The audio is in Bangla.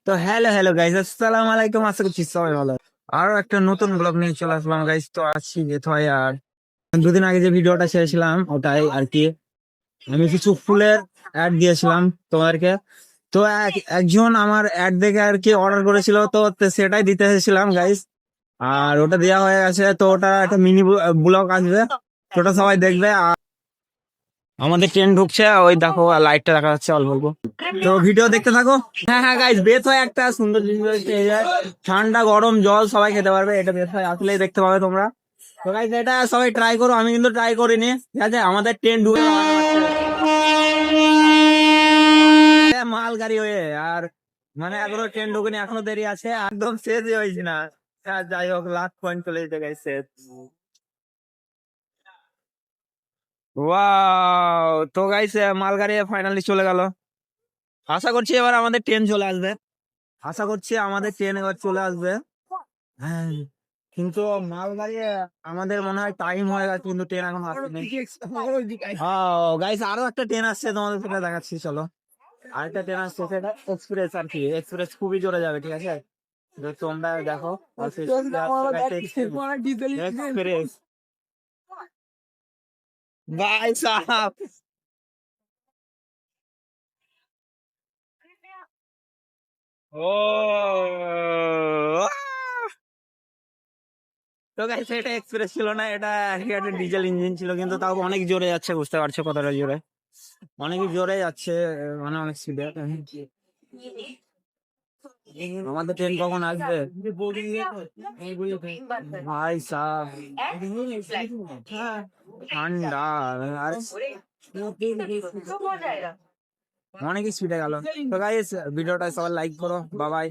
তো হ্যালো হ্যালো গাইস, আসসালামু আলাইকুম। আশা করছি সবাই ভালো আছেন। আরো একটা নতুন ব্লগ নিয়ে চলে আসলাম গাইস। তো আছি যেতে হয় আর দুদিন আগে যে ভিডিওটা ছেড়েছিলাম ওটাই আর কি। আমি কিছু ফুলের অ্যাড দিয়েছিলাম তোমাদেরকে। তো একজন আমার অ্যাড দেখে আর কি অর্ডার করেছিল, তো সেটাই দিতে এসেছিলাম গাইস। আর ওটা দেওয়া হয়ে গেছে, তো ওটা একটা মিনি ব্লগ আসবে, তো ওটা সবাই দেখবে। আর আমাদের ট্রেন ঢুকছে, ওই দেখো লাইটটা দেখা যাচ্ছে অল্প অল্প। তো ভিডিও দেখতে থাকো। হ্যাঁ হ্যাঁ গাইস, বেশ হয় একটা সুন্দর জিনিস হয়েছে, এই যে ঠান্ডা গরম জল সবাই খেতে পারবে, এটা বেশ হয় আসলেই দেখতে পাবে তোমরা। তো গাইস এটা সবাই ট্রাই করো, আমি কিন্তু ট্রাই করিনি। ঠিক আছে, আমাদের ট্রেন ঢুকে মাল গাড়ি হয়ে আর মানে এখনো ট্রেন ঢুকেনি, এখনো দেরি আছে, একদম শেষই হয়েছে না। যাই হোক, লাস্ট পয়েন্ট চলে যেতে গাইস, শেষ। ওয়াও, তো গাইস মালগাড়ি ফাইনালি চলে গেল। আশা করছি এবার আমাদের ট্রেন চলে আসবে। আশা করছি আমাদের ট্রেন এবার চলে আসবে। হ্যাঁ, কিন্তু মালগাড়ি আমাদের মনে হয় টাইম হয়ে গেছে, কিন্তু ট্রেন এখন আসেনি। গাইস আরো একটা ট্রেন আসছে, তোমাদের সেটা দেখাচ্ছি, চলো। আরেকটা ট্রেন আসছে, সেটা এক্সপ্রেস আর কি। এক্সপ্রেস খুবই জোরে যাবে, ঠিক আছে। তো তোমরা দেখো এক্সপ্রেস। ভাই সাহাব, ও তো গাইস এটা এক্সপ্রেস ছিল না, এটা একটা ডিজেল ইঞ্জিন ছিল, কিন্তু তাও অনেক জোরে যাচ্ছে, বুঝতে পারছো কতটা জোরে। অনেক জোরে যাচ্ছে, মানে অনেক স্পিডে। আমাদের ট্রেন কখন আসবে ভাই সাহ, ঠান্ডা আর অনেক স্পিডে গেল। তো গাইস ভিডিওটা সবাই লাইক করো, বাই বাই।